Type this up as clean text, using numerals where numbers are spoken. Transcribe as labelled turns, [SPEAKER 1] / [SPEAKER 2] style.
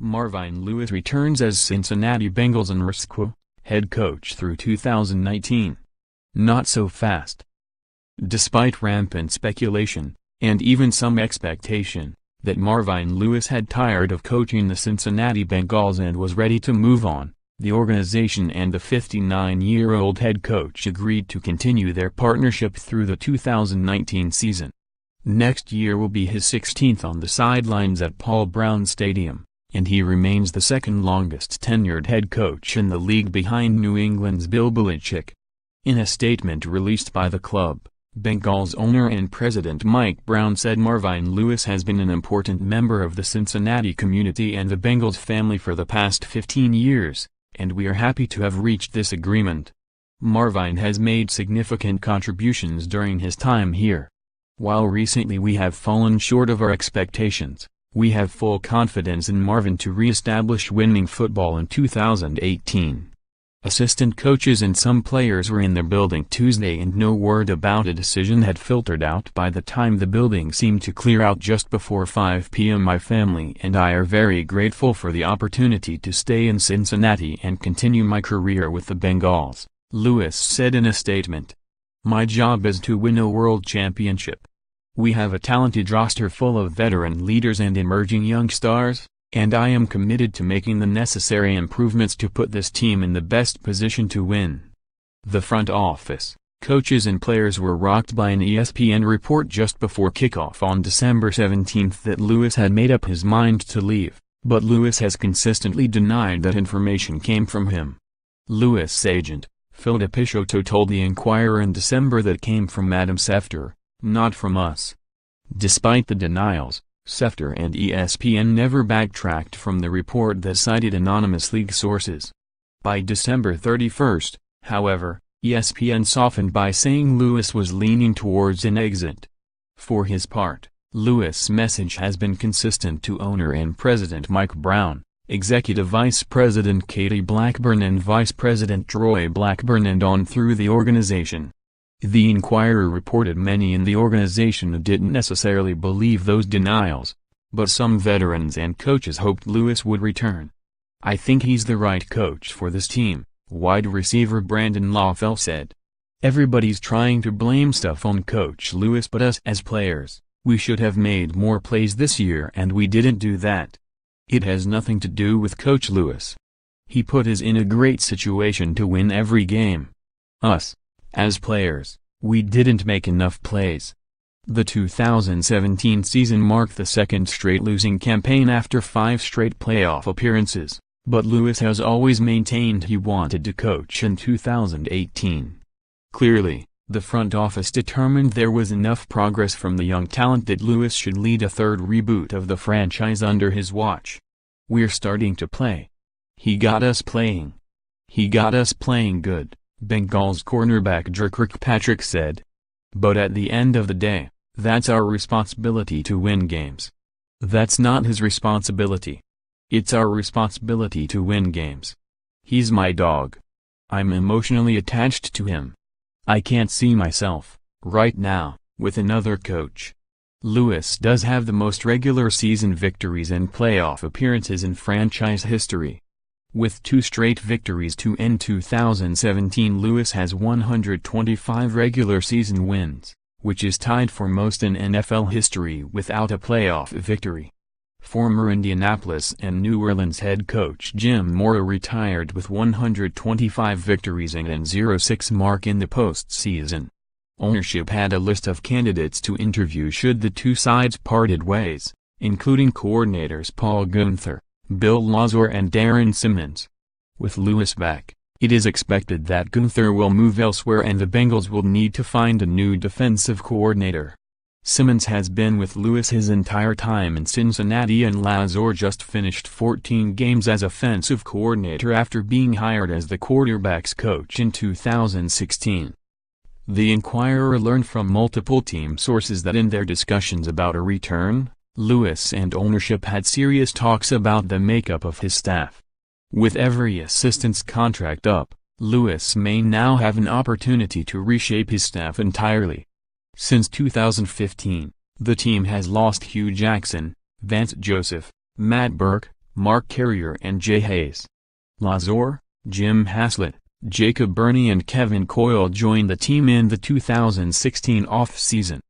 [SPEAKER 1] Marvin Lewis returns as Cincinnati Bengals&rsquo head coach through 2019. Not so fast. Despite rampant speculation, and even some expectation, that Marvin Lewis had tired of coaching the Cincinnati Bengals and was ready to move on, the organization and the 59-year-old head coach agreed to continue their partnership through the 2019 season. Next year will be his 16th on the sidelines at Paul Brown Stadium, and he remains the second longest tenured head coach in the league behind New England's Bill Belichick. In a statement released by the club, Bengals owner and president Mike Brown said Marvin Lewis has been an important member of the Cincinnati community and the Bengals family for the past 15 years, and we are happy to have reached this agreement. Marvin has made significant contributions during his time here. While recently we have fallen short of our expectations, we have full confidence in Marvin to re-establish winning football in 2018. Assistant coaches and some players were in the building Tuesday and no word about a decision had filtered out by the time the building seemed to clear out just before 5 p.m. My family and I are very grateful for the opportunity to stay in Cincinnati and continue my career with the Bengals, Lewis said in a statement. My job is to win a world championship. We have a talented roster full of veteran leaders and emerging young stars, and I am committed to making the necessary improvements to put this team in the best position to win. The front office, coaches and players were rocked by an ESPN report just before kickoff on December 17 that Lewis had made up his mind to leave, but Lewis has consistently denied that information came from him. Lewis' agent, Phil DiPicciotto, told the Inquirer in December that came from Adam Schefter, not from us. Despite the denials, Schefter and ESPN never backtracked from the report that cited anonymous league sources. By December 31, however, ESPN softened by saying Lewis was leaning towards an exit. For his part, Lewis' message has been consistent to owner and president Mike Brown, executive vice president Katie Blackburn and vice president Troy Blackburn and on through the organization. The Inquirer reported many in the organization didn't necessarily believe those denials, but some veterans and coaches hoped Lewis would return. I think he's the right coach for this team, wide receiver Brandon LaFell said. Everybody's trying to blame stuff on Coach Lewis but us as players, we should have made more plays this year and we didn't do that. It has nothing to do with Coach Lewis. He put us in a great situation to win every game. Us, as players, we didn't make enough plays. The 2017 season marked the second straight losing campaign after 5 straight playoff appearances, but Lewis has always maintained he wanted to coach in 2018. Clearly, the front office determined there was enough progress from the young talent that Lewis should lead a third reboot of the franchise under his watch. We're starting to play. He got us playing. He got us playing good, Bengals cornerback Drew Kirkpatrick said. But at the end of the day, that's our responsibility to win games. That's not his responsibility. It's our responsibility to win games. He's my dog. I'm emotionally attached to him. I can't see myself, right now, with another coach. Lewis does have the most regular season victories and playoff appearances in franchise history. With 2 straight victories to end 2017, Lewis has 125 regular season wins, which is tied for most in NFL history without a playoff victory. Former Indianapolis and New Orleans head coach Jim Mora retired with 125 victories and an 0-6 mark in the postseason. Ownership had a list of candidates to interview should the two sides parted ways, including coordinators Paul Guenther, Bill Lazor and Darren Simmons. With Lewis back, it is expected that Guenther will move elsewhere and the Bengals will need to find a new defensive coordinator. Simmons has been with Lewis his entire time in Cincinnati and Lazor just finished 14 games as offensive coordinator after being hired as the quarterback's coach in 2016. The Inquirer learned from multiple team sources that in their discussions about a return, Lewis and ownership had serious talks about the makeup of his staff. With every assistant's contract up, Lewis may now have an opportunity to reshape his staff entirely. Since 2015, the team has lost Hugh Jackson, Vance Joseph, Matt Burke, Mark Carrier and Jay Hayes. Lazor, Jim Haslett, Jacob Burney and Kevin Coyle joined the team in the 2016 off-season.